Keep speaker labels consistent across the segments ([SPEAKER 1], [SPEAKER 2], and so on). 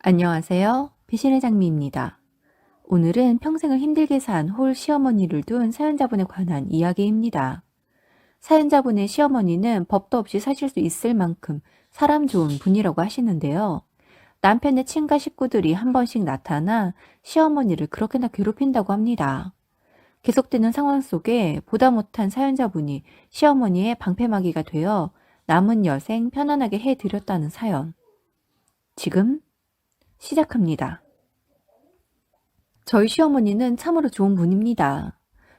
[SPEAKER 1] 안녕하세요. 배신의 장미입니다. 오늘은 평생을 힘들게 산 홀 시어머니를 둔 사연자분에 관한 이야기입니다. 사연자분의 시어머니는 법도 없이 사실 수 있을 만큼 사람 좋은 분이라고 하시는데요. 남편의 친가 식구들이 한 번씩 나타나 시어머니를 그렇게나 괴롭힌다고 합니다. 계속되는 상황 속에 보다 못한 사연자분이 시어머니의 방패막이가 되어 남은 여생 편안하게 해드렸다는 사연. 지금 시작합니다. 저희 시어머니는 참으로 좋은 분입니다.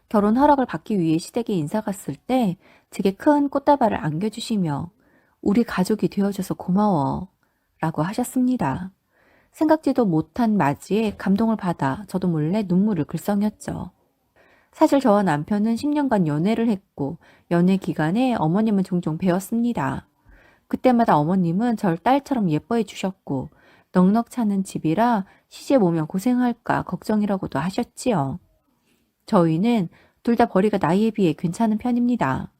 [SPEAKER 1] 결혼 허락을 받기 위해 시댁에 인사 갔을 때 제게 큰 꽃다발을 안겨주시며 우리 가족이 되어줘서 고마워 라고 하셨습니다. 생각지도 못한 맞이에 감동을 받아 저도 몰래 눈물을 글썽였죠. 사실 저와 남편은 10년간 연애를 했고 연애 기간에 어머님은 종종 뵈었습니다. 그때마다 어머님은 절 딸처럼 예뻐해 주셨고 넉넉 차는 집이라 시집 오면 고생할까 걱정이라고도 하셨지요. 저희는 둘 다 벌이가 나이에 비해 괜찮은 편입니다.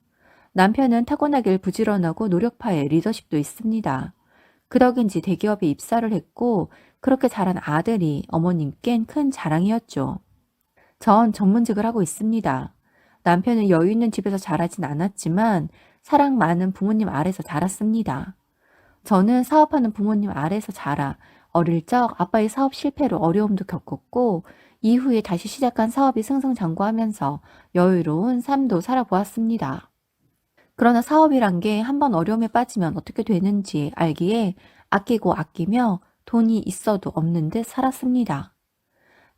[SPEAKER 1] 남편은 타고나길 부지런하고 노력파에 리더십도 있습니다. 그 덕인지 대기업에 입사를 했고 그렇게 자란 아들이 어머님께는 큰 자랑이었죠. 전 전문직을 하고 있습니다. 남편은 여유 있는 집에서 자라진 않았지만 사랑 많은 부모님 아래서 자랐습니다. 저는 사업하는 부모님 아래서 자라 어릴 적 아빠의 사업 실패로 어려움도 겪었고 이후에 다시 시작한 사업이 승승장구하면서 여유로운 삶도 살아보았습니다. 그러나 사업이란 게 한번 어려움에 빠지면 어떻게 되는지 알기에 아끼고 아끼며 돈이 있어도 없는 듯 살았습니다.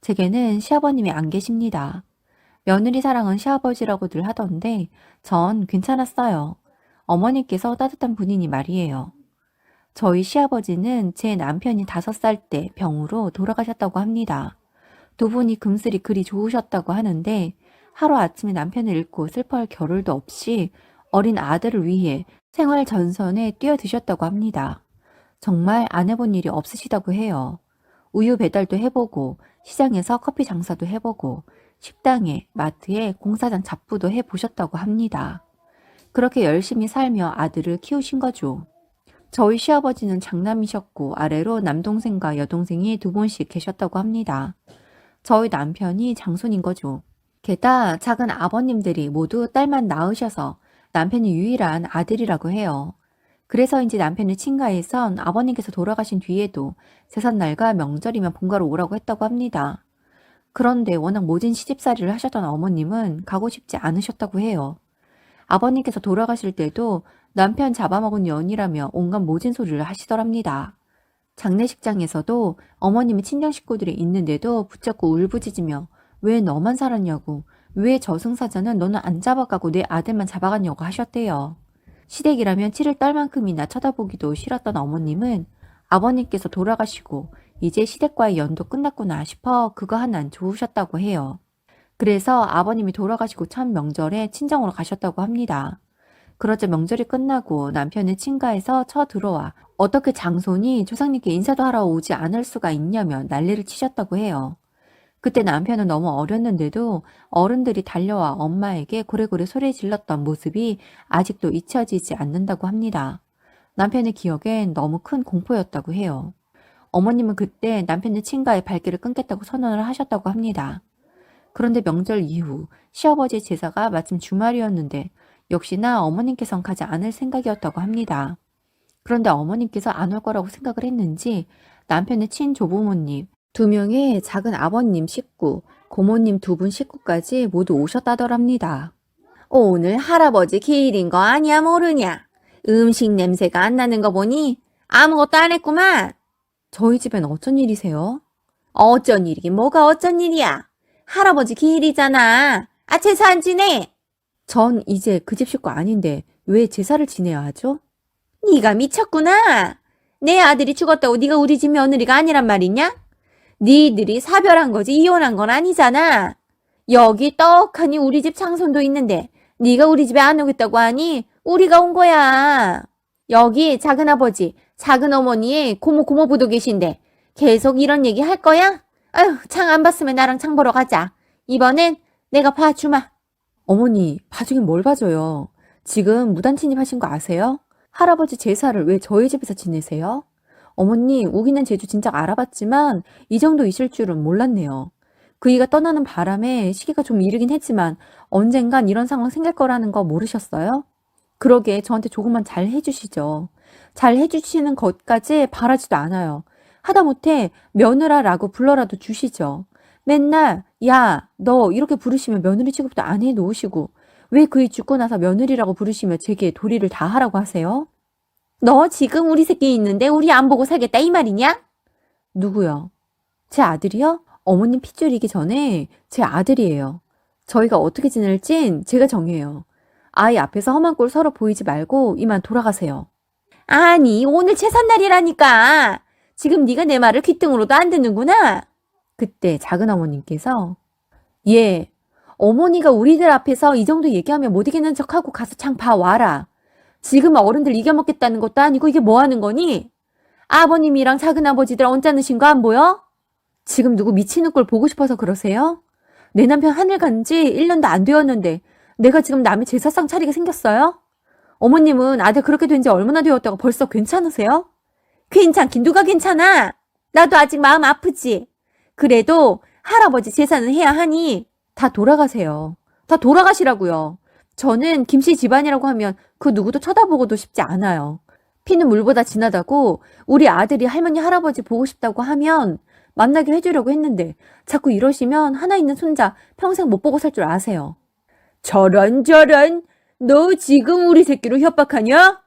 [SPEAKER 1] 제게는 시아버님이 안 계십니다. 며느리 사랑은 시아버지라고들 하던데 전 괜찮았어요. 어머니께서 따뜻한 분이니 말이에요. 저희 시아버지는 제 남편이 5살 때 병으로 돌아가셨다고 합니다. 두 분이 금슬이 그리 좋으셨다고 하는데 하루아침에 남편을 잃고 슬퍼할 겨를도 없이 어린 아들을 위해 생활 전선에 뛰어드셨다고 합니다. 정말 안 해본 일이 없으시다고 해요. 우유 배달도 해보고 시장에서 커피 장사도 해보고 식당에 마트에 공사장 잡부도 해보셨다고 합니다. 그렇게 열심히 살며 아들을 키우신 거죠. 저희 시아버지는 장남이셨고 아래로 남동생과 여동생이 2분씩 계셨다고 합니다. 저희 남편이 장손인 거죠. 게다가 작은 아버님들이 모두 딸만 낳으셔서 남편이 유일한 아들이라고 해요. 그래서인지 남편의 친가에선 아버님께서 돌아가신 뒤에도 제삿날과 명절이면 본가로 오라고 했다고 합니다. 그런데 워낙 모진 시집살이를 하셨던 어머님은 가고 싶지 않으셨다고 해요. 아버님께서 돌아가실 때도 남편 잡아먹은 년이라며 온갖 모진 소리를 하시더랍니다. 장례식장에서도 어머님이 친정 식구들이 있는데도 붙잡고 울부짖으며 왜 너만 살았냐고, 왜 저승사자는 너는 안 잡아가고 내 아들만 잡아갔냐고 하셨대요. 시댁이라면 치를 딸만큼이나 쳐다보기도 싫었던 어머님은 아버님께서 돌아가시고 이제 시댁과의 연도 끝났구나 싶어 그거 하나는 좋으셨다고 해요. 그래서 아버님이 돌아가시고 첫 명절에 친정으로 가셨다고 합니다. 그러자 명절이 끝나고 남편의 친가에서 쳐들어와 어떻게 장손이 조상님께 인사도 하러 오지 않을 수가 있냐며 난리를 치셨다고 해요. 그때 남편은 너무 어렸는데도 어른들이 달려와 엄마에게 고래고래 소리 질렀던 모습이 아직도 잊혀지지 않는다고 합니다. 남편의 기억엔 너무 큰 공포였다고 해요. 어머님은 그때 남편의 친가의 발길을 끊겠다고 선언을 하셨다고 합니다. 그런데 명절 이후 시아버지의 제사가 마침 주말이었는데 역시나 어머님께선 가지 않을 생각이었다고 합니다. 그런데 어머님께서 안 올 거라고 생각을 했는지 남편의 친조부모님, 2명의 작은 아버님 식구, 고모님 2분 식구까지 모두 오셨다더랍니다. 오늘 할아버지 기일인 거 아니야 모르냐? 음식 냄새가 안 나는 거 보니 아무것도 안 했구만. 저희 집엔 어쩐 일이세요? 어쩐 일이긴 뭐가 어쩐 일이야? 할아버지 기일이잖아. 아 제사 안 지내? 전 이제 그 집 식구 아닌데 왜 제사를 지내야 하죠? 네가 미쳤구나. 내 아들이 죽었다고 네가 우리 집 며느리가 아니란 말이냐? 니들이 사별한 거지 이혼한 건 아니잖아. 여기 떡하니 우리 집 장손도 있는데 네가 우리 집에 안 오겠다고 하니 우리가 온 거야. 여기 작은아버지, 작은어머니의 고모부도 계신데 계속 이런 얘기 할 거야? 아휴, 장 안 봤으면 나랑 장 보러 가자. 이번엔 내가 봐주마. 어머니, 봐주긴 뭘 봐줘요. 지금 무단 침입하신 거 아세요? 할아버지 제사를 왜 저희 집에서 지내세요? 어머니, 우기는 제주 진작 알아봤지만 이 정도이실 줄은 몰랐네요. 그이가 떠나는 바람에 시기가 좀 이르긴 했지만 언젠간 이런 상황 생길 거라는 거 모르셨어요? 그러게 저한테 조금만 잘 해주시죠. 잘 해주시는 것까지 바라지도 않아요. 하다못해 며느라라고 불러라도 주시죠. 맨날 야, 너 이렇게 부르시면 며느리 취급도 안 해놓으시고 왜 그이 죽고 나서 며느리라고 부르시며 제게 도리를 다 하라고 하세요? 너 지금 우리 새끼 있는데 우리 안 보고 살겠다 이 말이냐? 누구요? 제 아들이요? 어머님 핏줄이기 전에 제 아들이에요. 저희가 어떻게 지낼진 제가 정해요. 아이 앞에서 험한 꼴 서로 보이지 말고 이만 돌아가세요. 아니, 오늘 제삿날이라니까. 지금 네가 내 말을 귓등으로도 안 듣는구나. 그때 작은 어머님께서 예, 어머니가 우리들 앞에서 이 정도 얘기하면 못 이기는 척하고 가서 장 봐와라. 지금 어른들 이겨먹겠다는 것도 아니고 이게 뭐 하는 거니? 아버님이랑 작은아버지들 언짢으신 거 안 보여? 지금 누구 미치는 꼴 보고 싶어서 그러세요? 내 남편 하늘 간 지 1년도 안 되었는데 내가 지금 남의 제사상 차리게 생겼어요? 어머님은 아들 그렇게 된 지 얼마나 되었다고 벌써 괜찮으세요? 괜찮긴 누가 괜찮아? 나도 아직 마음 아프지. 그래도 할아버지 제사는 해야 하니 다 돌아가세요. 다 돌아가시라고요. 저는 김씨 집안이라고 하면 그 누구도 쳐다보고도 싶지 않아요. 피는 물보다 진하다고 우리 아들이 할머니 할아버지 보고 싶다고 하면 만나게 해주려고 했는데 자꾸 이러시면 하나 있는 손자 평생 못 보고 살 줄 아세요. 저런 너 지금 우리 새끼로 협박하냐?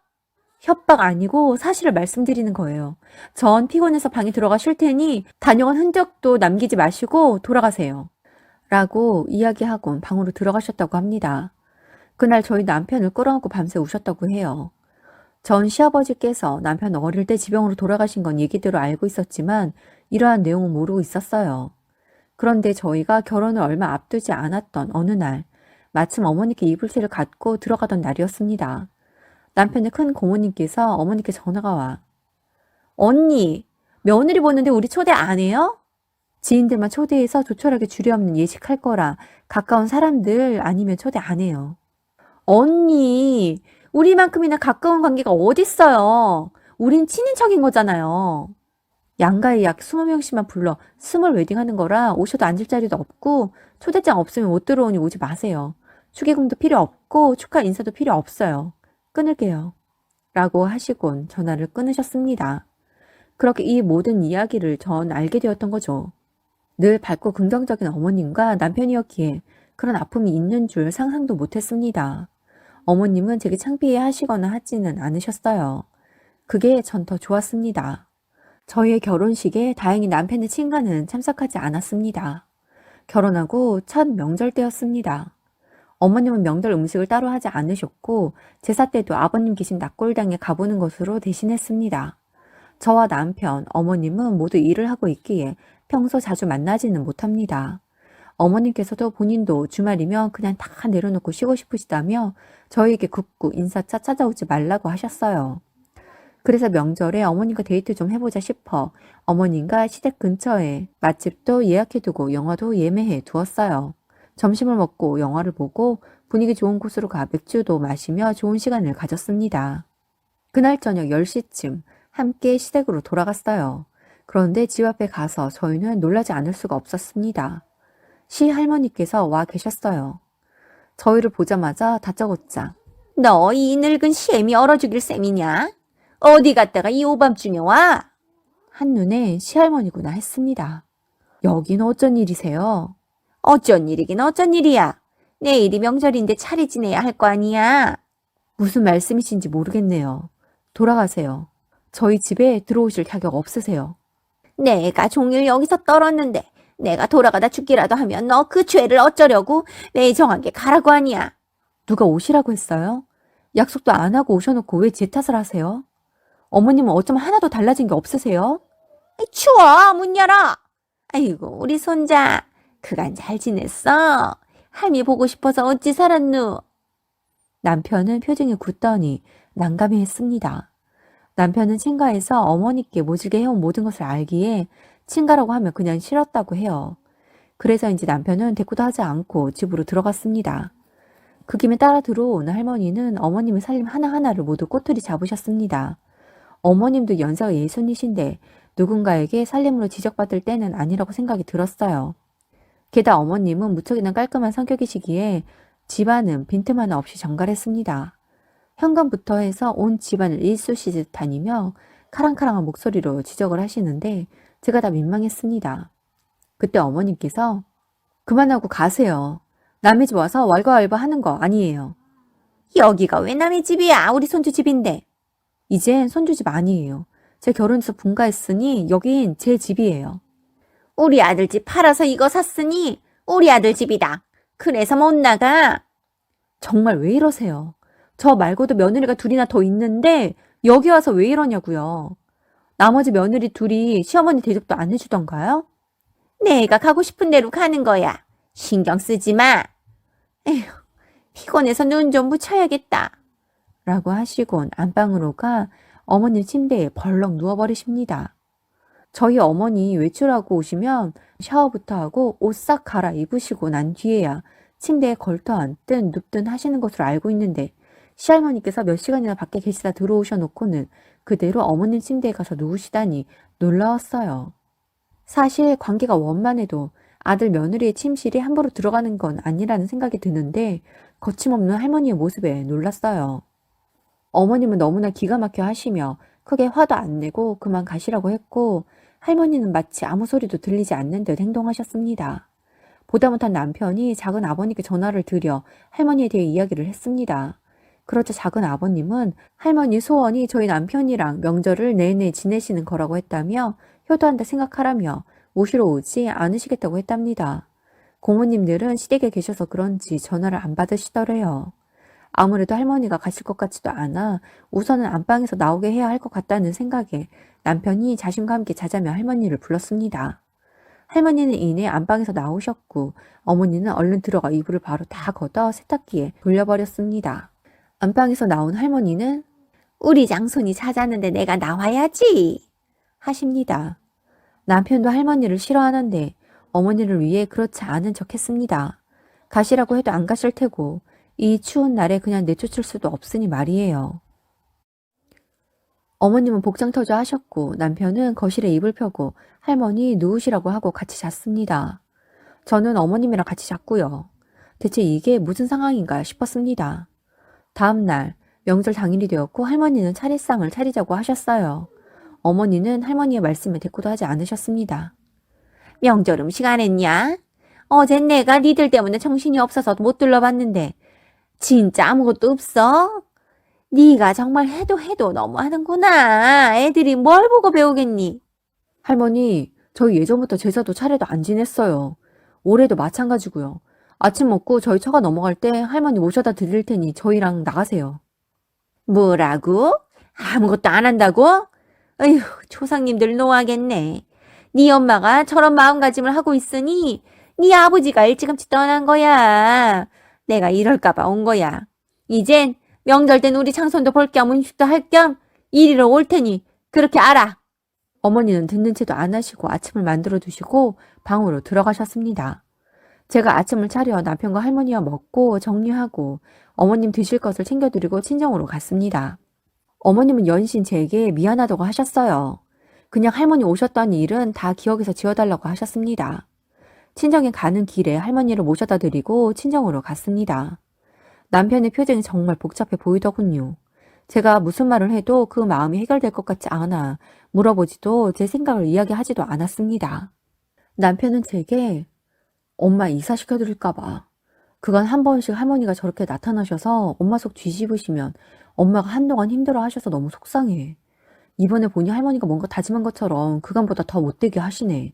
[SPEAKER 1] 협박 아니고 사실을 말씀드리는 거예요. 전 피곤해서 방에 들어가 쉴 테니 다녀간 흔적도 남기지 마시고 돌아가세요. 라고 이야기하곤 방으로 들어가셨다고 합니다. 그날 저희 남편을 끌어안고 밤새 우셨다고 해요. 전 시아버지께서 남편 어릴 때 지병으로 돌아가신 건 얘기대로 알고 있었지만 이러한 내용은 모르고 있었어요. 그런데 저희가 결혼을 얼마 앞두지 않았던 어느 날 마침 어머니께 이불새를 갖고 들어가던 날이었습니다. 남편의 큰 고모님께서 어머니께 전화가 와 언니, 며느리 보는데 우리 초대 안 해요? 지인들만 초대해서 조촐하게 주례없는 예식할 거라 가까운 사람들 아니면 초대 안 해요. 언니, 우리만큼이나 가까운 관계가 어딨어요. 우린 친인척인 거잖아요. 양가에 약 20명씩만 불러 스몰 웨딩하는 거라 오셔도 앉을 자리도 없고 초대장 없으면 못 들어오니 오지 마세요. 축의금도 필요 없고 축하 인사도 필요 없어요. 끊을게요. 라고 하시곤 전화를 끊으셨습니다. 그렇게 이 모든 이야기를 전 알게 되었던 거죠. 늘 밝고 긍정적인 어머님과 남편이었기에 그런 아픔이 있는 줄 상상도 못했습니다. 어머님은 제게 창피해 하시거나 하지는 않으셨어요. 그게 전 더 좋았습니다. 저희의 결혼식에 다행히 남편의 친가는 참석하지 않았습니다. 결혼하고 첫 명절 때였습니다. 어머님은 명절 음식을 따로 하지 않으셨고 제사 때도 아버님 계신 낙골당에 가보는 것으로 대신했습니다. 저와 남편, 어머님은 모두 일을 하고 있기에 평소 자주 만나지는 못합니다. 어머님께서도 본인도 주말이면 그냥 다 내려놓고 쉬고 싶으시다며 저희에게 굳고 인사차 찾아오지 말라고 하셨어요. 그래서 명절에 어머님과 데이트 좀 해보자 싶어 어머님과 시댁 근처에 맛집도 예약해두고 영화도 예매해 두었어요. 점심을 먹고 영화를 보고 분위기 좋은 곳으로 가 맥주도 마시며 좋은 시간을 가졌습니다. 그날 저녁 10시쯤 함께 시댁으로 돌아갔어요. 그런데 집 앞에 가서 저희는 놀라지 않을 수가 없었습니다. 시할머니께서 와 계셨어요. 저희를 보자마자 다짜고짜 너 이 늙은 시애미 얼어 죽일 셈이냐? 어디 갔다가 이 오밤중에 와? 한눈에 시할머니구나 했습니다. 여긴 어쩐 일이세요? 어쩐 일이긴 어쩐 일이야. 내일이 명절인데 차례 지내야 할 거 아니야. 무슨 말씀이신지 모르겠네요. 돌아가세요. 저희 집에 들어오실 자격 없으세요. 내가 종일 여기서 떨었는데 내가 돌아가다 죽기라도 하면 너 그 죄를 어쩌려고 매정하게 가라고 하냐. 누가 오시라고 했어요? 약속도 안 하고 오셔놓고 왜 제 탓을 하세요? 어머님은 어쩜 하나도 달라진 게 없으세요? 추워, 문 열어. 아이고, 우리 손자. 그간 잘 지냈어? 할미 보고 싶어서 어찌 살았누? 남편은 표정이 굳더니 난감해 했습니다. 남편은 친가에서 어머니께 모질게 해온 모든 것을 알기에 친가라고 하면 그냥 싫었다고 해요. 그래서인지 남편은 대꾸도 하지 않고 집으로 들어갔습니다. 그 김에 따라 들어온 할머니는 어머님의 살림 하나하나를 모두 꼬투리 잡으셨습니다. 어머님도 연세가 예순이신데 누군가에게 살림으로 지적받을 때는 아니라고 생각이 들었어요. 게다가 어머님은 무척이나 깔끔한 성격이시기에 집안은 빈틈 하나 없이 정갈했습니다. 현관부터 해서 온 집안을 일쑤시듯 다니며 카랑카랑한 목소리로 지적을 하시는데 제가 다 민망했습니다. 그때 어머님께서 그만하고 가세요. 남의 집 와서 왈가왈부 하는 거 아니에요. 여기가 왜 남의 집이야? 우리 손주 집인데. 이젠 손주 집 아니에요. 제 결혼해서 분가했으니 여긴 제 집이에요. 우리 아들 집 팔아서 이거 샀으니 우리 아들 집이다. 그래서 못 나가. 정말 왜 이러세요? 저 말고도 며느리가 둘이나 더 있는데 여기 와서 왜 이러냐고요. 나머지 며느리 둘이 시어머니 대접도 안 해주던가요? 내가 가고 싶은 대로 가는 거야. 신경 쓰지 마. 에휴, 피곤해서 눈 좀 붙여야겠다. 라고 하시곤 안방으로 가 어머니 침대에 벌렁 누워버리십니다. 저희 어머니 외출하고 오시면 샤워부터 하고 옷 싹 갈아입으시고 난 뒤에야 침대에 걸터 앉든 눕든 하시는 것으로 알고 있는데 시할머니께서 몇 시간이나 밖에 계시다 들어오셔놓고는 그대로 어머님 침대에 가서 누우시다니 놀라웠어요. 사실 관계가 원만해도 아들 며느리의 침실에 함부로 들어가는 건 아니라는 생각이 드는데 거침없는 할머니의 모습에 놀랐어요. 어머님은 너무나 기가 막혀 하시며 크게 화도 안 내고 그만 가시라고 했고 할머니는 마치 아무 소리도 들리지 않는 듯 행동하셨습니다. 보다 못한 남편이 작은 아버님께 전화를 드려 할머니에 대해 이야기를 했습니다. 그러자 작은 아버님은 할머니 소원이 저희 남편이랑 명절을 내내 지내시는 거라고 했다며 효도한다 생각하라며 모시러 오지 않으시겠다고 했답니다. 고모님들은 시댁에 계셔서 그런지 전화를 안 받으시더래요. 아무래도 할머니가 가실 것 같지도 않아 우선은 안방에서 나오게 해야 할 것 같다는 생각에 남편이 자신과 함께 자자며 할머니를 불렀습니다. 할머니는 이내 안방에서 나오셨고 어머니는 얼른 들어가 이불을 바로 다 걷어 세탁기에 돌려버렸습니다. 안방에서 나온 할머니는 우리 장손이 찾았는데 내가 나와야지 하십니다. 남편도 할머니를 싫어하는데 어머니를 위해 그렇지 않은 척 했습니다. 가시라고 해도 안 가실 테고 이 추운 날에 그냥 내쫓을 수도 없으니 말이에요. 어머님은 복장 터져 하셨고 남편은 거실에 이불 펴고 할머니 누우시라고 하고 같이 잤습니다. 저는 어머님이랑 같이 잤고요. 대체 이게 무슨 상황인가 싶었습니다. 다음 날 명절 당일이 되었고 할머니는 차례상을 차리자고 하셨어요. 어머니는 할머니의 말씀에 대꾸도 하지 않으셨습니다. 명절 음식 안 했냐? 어젠 내가 니들 때문에 정신이 없어서 못 둘러봤는데 진짜 아무것도 없어? 네가 정말 해도 너무하는구나. 애들이 뭘 보고 배우겠니? 할머니, 저희 예전부터 제사도 차례도 안 지냈어요. 올해도 마찬가지고요. 아침 먹고 저희 처가 넘어갈 때 할머니 모셔다 드릴 테니 저희랑 나가세요. 뭐라고? 아무것도 안 한다고? 어휴, 조상님들 노하겠네. 네 엄마가 저런 마음가짐을 하고 있으니 네 아버지가 일찌감치 떠난 거야. 내가 이럴까봐 온 거야. 이젠 명절 땐 우리 장손도 볼 겸 음식도 할 겸 이리로 올 테니 그렇게 알아. 어머니는 듣는 채도 안 하시고 아침을 만들어 두시고 방으로 들어가셨습니다. 제가 아침을 차려 남편과 할머니와 먹고 정리하고 어머님 드실 것을 챙겨드리고 친정으로 갔습니다. 어머님은 연신 제게 미안하다고 하셨어요. 그냥 할머니 오셨던 일은 다 기억에서 지워달라고 하셨습니다. 친정에 가는 길에 할머니를 모셔다 드리고 친정으로 갔습니다. 남편의 표정이 정말 복잡해 보이더군요. 제가 무슨 말을 해도 그 마음이 해결될 것 같지 않아 물어보지도 제 생각을 이야기하지도 않았습니다. 남편은 제게 엄마 이사시켜드릴까봐. 그간 한 번씩 할머니가 저렇게 나타나셔서 엄마 속 뒤집으시면 엄마가 한동안 힘들어 하셔서 너무 속상해. 이번에 보니 할머니가 뭔가 다짐한 것처럼 그간보다 더 못되게 하시네.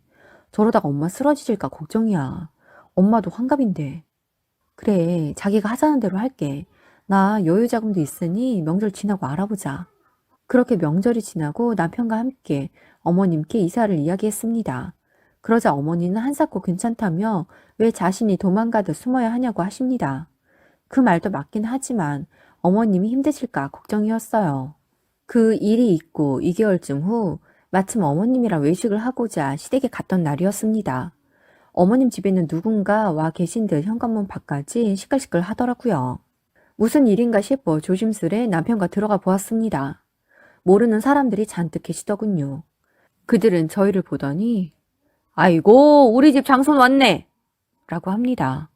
[SPEAKER 1] 저러다가 엄마 쓰러지실까 걱정이야. 엄마도 환갑인데. 그래, 자기가 하자는 대로 할게. 나 여유 자금도 있으니 명절 지나고 알아보자. 그렇게 명절이 지나고 남편과 함께 어머님께 이사를 이야기했습니다. 그러자 어머니는 한사코 괜찮다며 왜 자신이 도망가듯 숨어야 하냐고 하십니다. 그 말도 맞긴 하지만 어머님이 힘드실까 걱정이었어요. 그 일이 있고 2개월쯤 후 마침 어머님이랑 외식을 하고자 시댁에 갔던 날이었습니다. 어머님 집에는 누군가 와 계신 듯 현관문 밖까지 시끌시끌 하더라고요. 무슨 일인가 싶어 조심스레 남편과 들어가 보았습니다. 모르는 사람들이 잔뜩 계시더군요. 그들은 저희를 보더니 아이고 우리 집 장손 왔네 라고 합니다.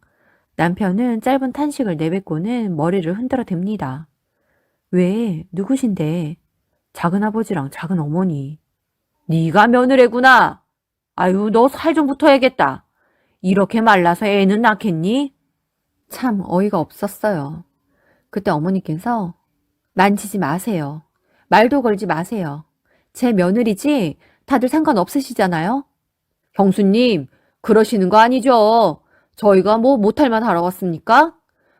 [SPEAKER 1] 남편은 짧은 탄식을 내뱉고는 머리를 흔들어 댑니다. 왜? 누구신데? 작은아버지랑 작은어머니. 네가 며느리구나. 아유 너 살 좀 붙어야겠다. 이렇게 말라서 애는 낳겠니? 참 어이가 없었어요. 그때 어머니께서 만지지 마세요. 말도 걸지 마세요. 제 며느리지 다들 상관없으시잖아요. 형수님 그러시는 거 아니죠. 저희가 뭐 못할 만 하러 왔습니까?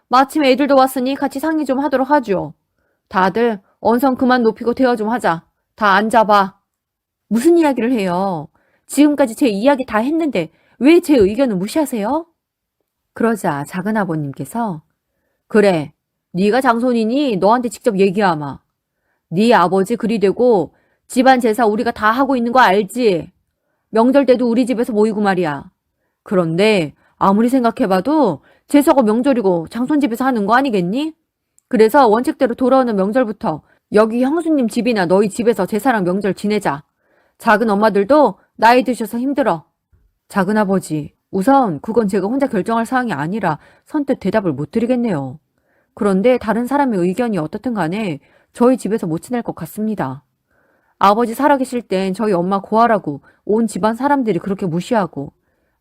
[SPEAKER 1] 마침 애들도 왔으니 같이 상의 좀 하도록 하죠. 다들 언성 그만 높이고 대화 좀 하자. 다 앉아봐. 무슨 이야기를 해요? 지금까지 제 이야기 다 했는데 왜 제 의견을 무시하세요? 그러자 작은아버님께서 그래, 네가 장손이니 너한테 직접 얘기하마. 네 아버지 그리 되고 집안 제사 우리가 다 하고 있는 거 알지? 명절 때도 우리 집에서 모이고 말이야. 그런데 아무리 생각해봐도 제사고 명절이고 장손 집에서 하는 거 아니겠니? 그래서 원칙대로 돌아오는 명절부터 여기 형수님 집이나 너희 집에서 제사랑 명절 지내자. 작은 엄마들도 나이 드셔서 힘들어. 작은아버지, 우선 그건 제가 혼자 결정할 사항이 아니라 선뜻 대답을 못 드리겠네요. 그런데 다른 사람의 의견이 어떻든 간에 저희 집에서 못 지낼 것 같습니다. 아버지 살아계실 땐 저희 엄마 고아라고 온 집안 사람들이 그렇게 무시하고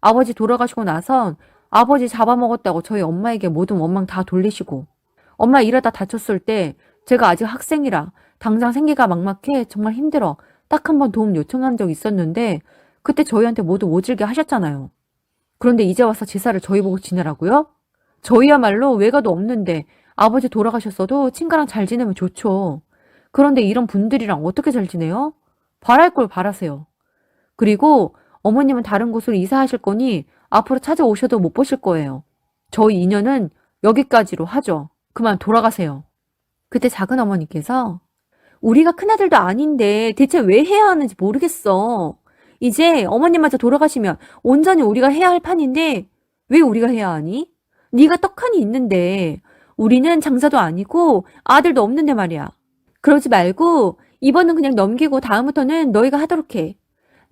[SPEAKER 1] 아버지 돌아가시고 나선 아버지 잡아먹었다고 저희 엄마에게 모든 원망 다 돌리시고 엄마 일하다 다쳤을 때 제가 아직 학생이라 당장 생계가 막막해 정말 힘들어 딱 한 번 도움 요청한 적 있었는데 그때 저희한테 모두 모질게 하셨잖아요. 그런데 이제 와서 제사를 저희 보고 지내라고요? 저희야말로 외가도 없는데 아버지 돌아가셨어도 친가랑 잘 지내면 좋죠. 그런데 이런 분들이랑 어떻게 잘 지내요? 바랄 걸 바라세요. 그리고 어머님은 다른 곳으로 이사하실 거니 앞으로 찾아오셔도 못 보실 거예요. 저희 인연은 여기까지로 하죠. 그만 돌아가세요. 그때 작은 어머니께서 우리가 큰아들도 아닌데 대체 왜 해야 하는지 모르겠어. 이제 어머님마저 돌아가시면 온전히 우리가 해야 할 판인데 왜 우리가 해야 하니? 네가 떡하니 있는데 우리는 장사도 아니고 아들도 없는데 말이야. 그러지 말고 이번은 그냥 넘기고 다음부터는 너희가 하도록 해.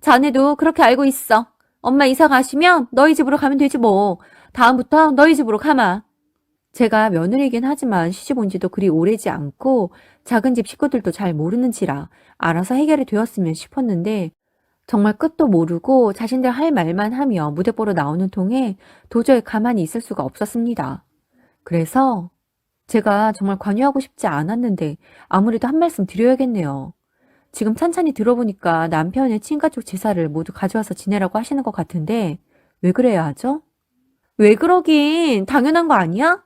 [SPEAKER 1] 자네도 그렇게 알고 있어. 엄마 이사 가시면 너희 집으로 가면 되지 뭐. 다음부터 너희 집으로 가마. 제가 며느리이긴 하지만 시집 온 지도 그리 오래지 않고 작은 집 식구들도 잘 모르는지라 알아서 해결이 되었으면 싶었는데 정말 끝도 모르고 자신들 할 말만 하며 무대뽀로 나오는 통에 도저히 가만히 있을 수가 없었습니다. 그래서 제가 정말 관여하고 싶지 않았는데 아무래도 한 말씀 드려야겠네요. 지금 찬찬히 들어보니까 남편의 친가족 제사를 모두 가져와서 지내라고 하시는 것 같은데 왜 그래야 하죠? 왜 그러긴 당연한 거 아니야?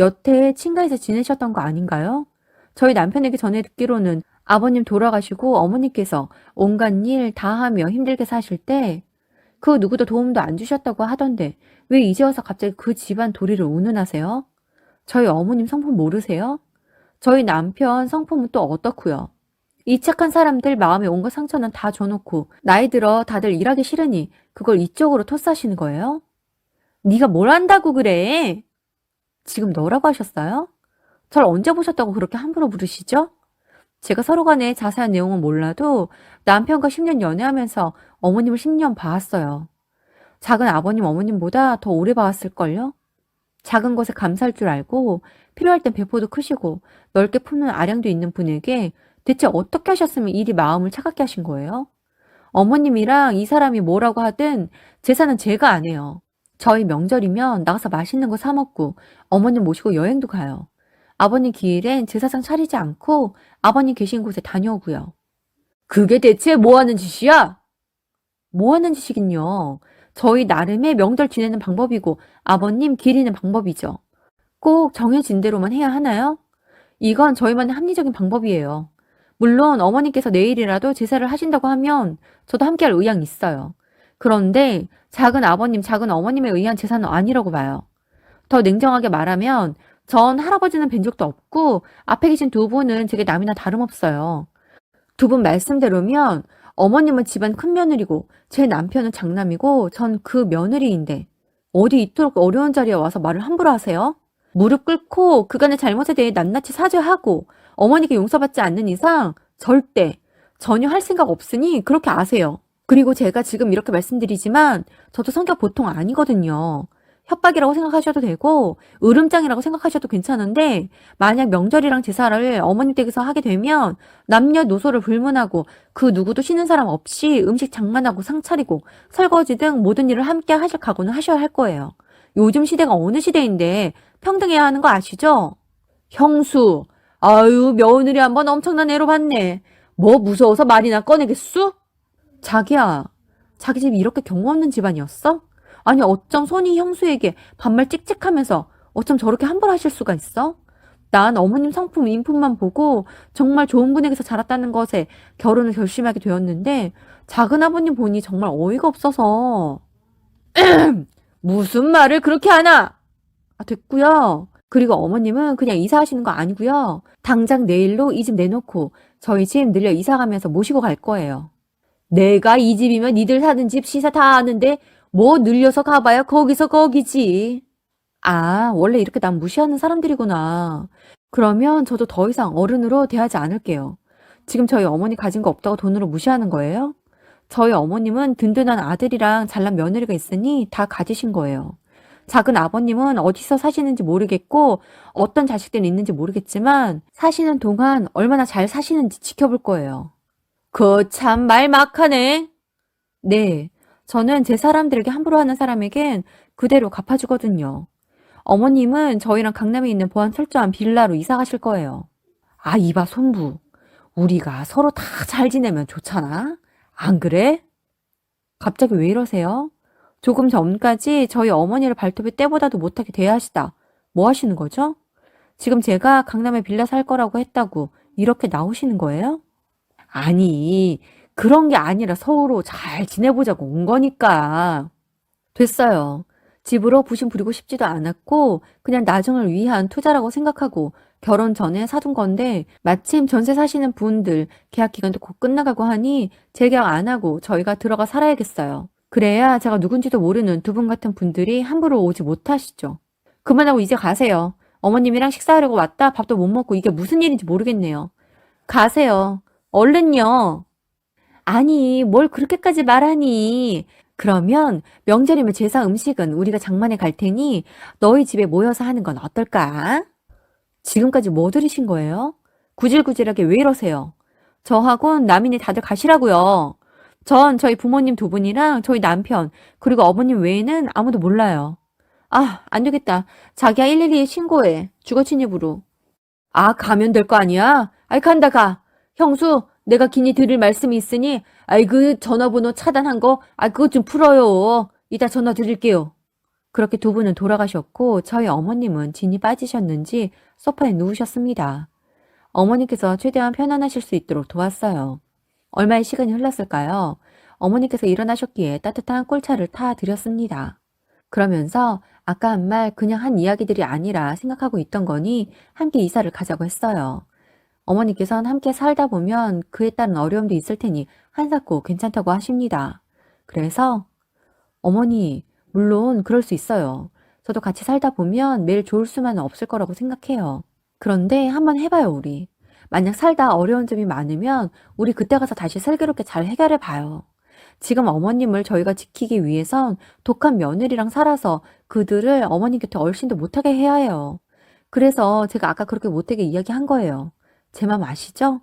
[SPEAKER 1] 여태 친가에서 지내셨던 거 아닌가요? 저희 남편에게 전해 듣기로는 아버님 돌아가시고 어머니께서 온갖 일 다 하며 힘들게 사실 때 그 누구도 도움도 안 주셨다고 하던데 왜 이제 와서 갑자기 그 집안 도리를 운운하세요? 저희 어머님 성품 모르세요? 저희 남편 성품은 또 어떻고요? 이 착한 사람들 마음에 온갖 상처는 다 줘놓고 나이 들어 다들 일하기 싫으니 그걸 이쪽으로 토스하시는 거예요? 네가 뭘 안다고 그래? 지금 너라고 하셨어요? 절 언제 보셨다고 그렇게 함부로 부르시죠? 제가 서로 간의 자세한 내용은 몰라도 남편과 10년 연애하면서 어머님을 10년 봐왔어요. 작은 아버님 어머님보다 더 오래 봐왔을걸요? 작은 것에 감사할 줄 알고 필요할 땐 배포도 크시고 넓게 품는 아량도 있는 분에게 대체 어떻게 하셨으면 이리 마음을 차갑게 하신 거예요? 어머님이랑 이 사람이 뭐라고 하든 제사는 제가 안 해요. 저희 명절이면 나가서 맛있는 거 사 먹고 어머님 모시고 여행도 가요. 아버님 기일엔 제사상 차리지 않고 아버님 계신 곳에 다녀오고요. 그게 대체 뭐 하는 짓이야? 뭐 하는 짓이긴요. 저희 나름의 명절 지내는 방법이고 아버님 기리는 방법이죠. 꼭 정해진 대로만 해야 하나요? 이건 저희만의 합리적인 방법이에요. 물론 어머니께서 내일이라도 제사를 하신다고 하면 저도 함께할 의향이 있어요. 그런데 작은 아버님, 작은 어머님에 의한 제사는 아니라고 봐요. 더 냉정하게 말하면 전 할아버지는 뵌 적도 없고 앞에 계신 두 분은 제게 남이나 다름없어요. 두 분 말씀대로면 어머님은 집안 큰며느리고 제 남편은 장남이고 전 그 며느리인데 어디 이토록 어려운 자리에 와서 말을 함부로 하세요? 무릎 꿇고 그간의 잘못에 대해 낱낱이 사죄하고 어머니께 용서받지 않는 이상 절대 전혀 할 생각 없으니 그렇게 아세요. 그리고 제가 지금 이렇게 말씀드리지만 저도 성격 보통 아니거든요. 협박이라고 생각하셔도 되고 으름장이라고 생각하셔도 괜찮은데 만약 명절이랑 제사를 어머님 댁에서 하게 되면 남녀노소를 불문하고 그 누구도 쉬는 사람 없이 음식 장만하고 상 차리고 설거지 등 모든 일을 함께 하실 각오는 하셔야 할 거예요. 요즘 시대가 어느 시대인데 평등해야 하는 거 아시죠? 형수, 아유 며느리 한번 엄청난 애로 봤네. 뭐 무서워서 말이나 꺼내겠수? 자기야, 자기 집이 이렇게 경우 없는 집안이었어? 아니, 어쩜 손이 형수에게 반말 찍찍하면서 어쩜 저렇게 함부로 하실 수가 있어? 난 어머님 성품, 인품만 보고 정말 좋은 분에게서 자랐다는 것에 결혼을 결심하게 되었는데 작은 아버님 보니 정말 어이가 없어서 무슨 말을 그렇게 하나? 아, 됐고요. 그리고 어머님은 그냥 이사하시는 거 아니고요. 당장 내일로 이 집 내놓고 저희 집 늘려 이사 가면서 모시고 갈 거예요. 내가 이 집이면 니들 사는 집 시세 다 아는데 뭐 늘려서 가봐야 거기서 거기지. 아, 원래 이렇게 남 무시하는 사람들이구나. 그러면 저도 더 이상 어른으로 대하지 않을게요. 지금 저희 어머니 가진 거 없다고 돈으로 무시하는 거예요? 저희 어머님은 든든한 아들이랑 잘난 며느리가 있으니 다 가지신 거예요. 작은 아버님은 어디서 사시는지 모르겠고 어떤 자식들이 있는지 모르겠지만 사시는 동안 얼마나 잘 사시는지 지켜볼 거예요. 그 참 말 막하네. 네, 저는 제 사람들에게 함부로 하는 사람에겐 그대로 갚아주거든요. 어머님은 저희랑 강남에 있는 보안 철저한 빌라로 이사 가실 거예요. 아, 이봐, 손부. 우리가 서로 다 잘 지내면 좋잖아? 안 그래? 갑자기 왜 이러세요? 조금 전까지 저희 어머니를 발톱에 때보다도 못하게 대하시다. 뭐 하시는 거죠? 지금 제가 강남에 빌라 살 거라고 했다고 이렇게 나오시는 거예요? 아니, 그런 게 아니라 서로 잘 지내보자고 온 거니까. 됐어요. 집으로 부심 부리고 싶지도 않았고 그냥 나중을 위한 투자라고 생각하고 결혼 전에 사둔 건데 마침 전세 사시는 분들 계약 기간도 곧 끝나가고 하니 재계약 안 하고 저희가 들어가 살아야겠어요. 그래야 제가 누군지도 모르는 두 분 같은 분들이 함부로 오지 못하시죠. 그만하고 이제 가세요. 어머님이랑 식사하려고 왔다 밥도 못 먹고 이게 무슨 일인지 모르겠네요. 가세요. 얼른요. 아니, 뭘 그렇게까지 말하니? 그러면 명절이면 제사 음식은 우리가 장만해 갈 테니 너희 집에 모여서 하는 건 어떨까? 지금까지 뭐 들으신 거예요? 구질구질하게 왜 이러세요? 저하고는 남인이 다들 가시라고요. 전 저희 부모님 두 분이랑 저희 남편 그리고 어머님 외에는 아무도 몰라요. 아, 안 되겠다. 자기야 112에 신고해. 주거 침입으로. 아, 가면 될 거 아니야? 아이, 간다, 가. 형수, 내가 긴히 드릴 말씀이 있으니, 아이, 그 전화번호 차단한 거, 아, 그것 좀 풀어요. 이따 전화 드릴게요. 그렇게 두 분은 돌아가셨고, 저희 어머님은 진이 빠지셨는지 소파에 누우셨습니다. 어머니께서 최대한 편안하실 수 있도록 도왔어요. 얼마의 시간이 흘렀을까요? 어머니께서 일어나셨기에 따뜻한 꿀차를 타 드렸습니다. 그러면서 아까 한 말 그냥 한 이야기들이 아니라 생각하고 있던 거니 함께 이사를 가자고 했어요. 어머니께서는 함께 살다 보면 그에 따른 어려움도 있을 테니 한사코 괜찮다고 하십니다. 그래서 어머니, 물론 그럴 수 있어요. 저도 같이 살다 보면 매일 좋을 수만은 없을 거라고 생각해요. 그런데 한번 해봐요, 우리. 만약 살다 어려운 점이 많으면 우리 그때 가서 다시 슬기롭게 잘 해결해 봐요. 지금 어머님을 저희가 지키기 위해선 독한 며느리랑 살아서 그들을 어머님 곁에 얼씬도 못하게 해야 해요. 그래서 제가 아까 그렇게 못되게 이야기한 거예요. 제 맘 아시죠?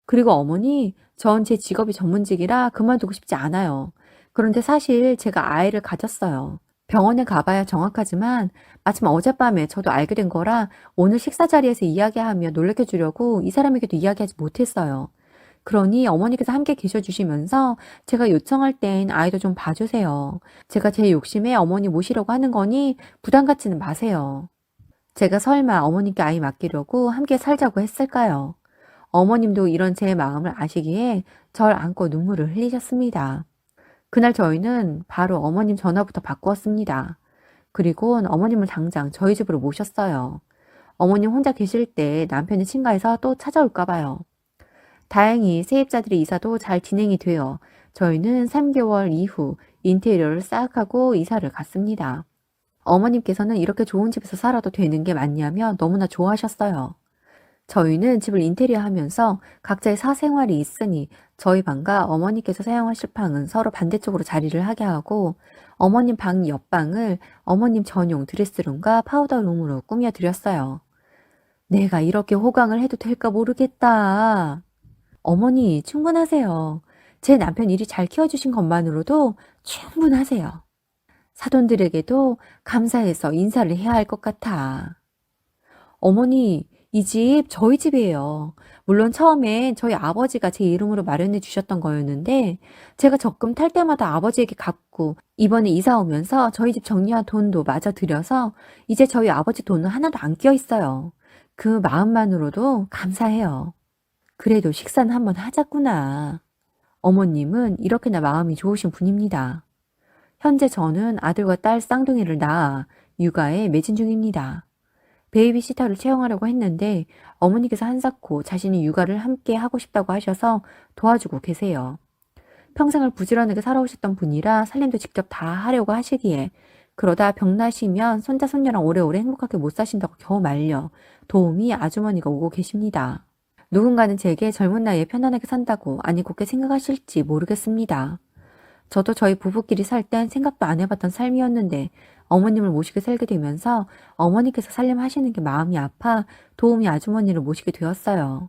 [SPEAKER 1] 그리고 어머니, 전 제 직업이 전문직이라 그만두고 싶지 않아요. 그런데 사실 제가 아이를 가졌어요. 병원에 가봐야 정확하지만 마침 어젯밤에 저도 알게 된 거라 오늘 식사 자리에서 이야기하며 놀래켜 주려고 이 사람에게도 이야기하지 못했어요. 그러니 어머니께서 함께 계셔주시면서 제가 요청할 땐 아이도 좀 봐주세요. 제가 제 욕심에 어머니 모시려고 하는 거니 부담 갖지는 마세요. 제가 설마 어머님께 아이 맡기려고 함께 살자고 했을까요? 어머님도 이런 제 마음을 아시기에 절 안고 눈물을 흘리셨습니다. 그날 저희는 바로 어머님 전화부터 바꾸었습니다. 그리고 어머님을 당장 저희 집으로 모셨어요. 어머님 혼자 계실 때 남편이 친가에서 또 찾아올까 봐요. 다행히 세입자들의 이사도 잘 진행이 되어 저희는 3개월 이후 인테리어를 싹 하고 이사를 갔습니다. 어머님께서는 이렇게 좋은 집에서 살아도 되는 게 맞냐며 너무나 좋아하셨어요. 저희는 집을 인테리어 하면서 각자의 사생활이 있으니 저희 방과 어머니께서 사용하실 방은 서로 반대쪽으로 자리를 하게 하고 어머님 방 옆방을 어머님 전용 드레스룸과 파우더룸으로 꾸며드렸어요. 내가 이렇게 호강을 해도 될까 모르겠다. 어머니 충분하세요. 제 남편 일이 잘 키워주신 것만으로도 충분하세요. 사돈들에게도 감사해서 인사를 해야 할 것 같아. 어머니, 이 집 저희 집이에요. 물론 처음엔 저희 아버지가 제 이름으로 마련해 주셨던 거였는데 제가 적금 탈 때마다 아버지에게 갚고 이번에 이사 오면서 저희 집 정리한 돈도 마저 들여서 이제 저희 아버지 돈은 하나도 안 끼어 있어요. 그 마음만으로도 감사해요. 그래도 식사는 한번 하자꾸나. 어머님은 이렇게나 마음이 좋으신 분입니다. 현재 저는 아들과 딸 쌍둥이를 낳아 육아에 매진 중입니다. 베이비시터를 채용하려고 했는데 어머니께서 한사코 자신이 육아를 함께 하고 싶다고 하셔서 도와주고 계세요. 평생을 부지런하게 살아오셨던 분이라 살림도 직접 다 하려고 하시기에 그러다 병나시면 손자 손녀랑 오래오래 행복하게 못 사신다고 겨우 말려 도우미 아주머니가 오고 계십니다. 누군가는 제게 젊은 나이에 편안하게 산다고 아니 곱게 생각하실지 모르겠습니다. 저도 저희 부부끼리 살 땐 생각도 안 해봤던 삶이었는데 어머님을 모시게 살게 되면서 어머니께서 살림하시는 게 마음이 아파 도우미 아주머니를 모시게 되었어요.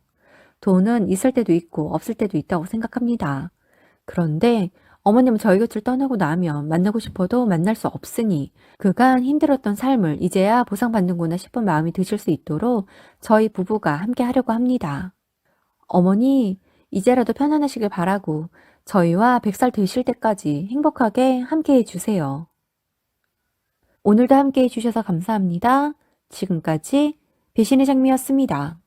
[SPEAKER 1] 돈은 있을 때도 있고 없을 때도 있다고 생각합니다. 그런데 어머님은 저희 곁을 떠나고 나면 만나고 싶어도 만날 수 없으니 그간 힘들었던 삶을 이제야 보상받는구나 싶은 마음이 드실 수 있도록 저희 부부가 함께 하려고 합니다. 어머니, 이제라도 편안하시길 바라고 저희와 100살 되실 때까지 행복하게 함께 해주세요. 오늘도 함께 해주셔서 감사합니다. 지금까지 배신의 장미였습니다.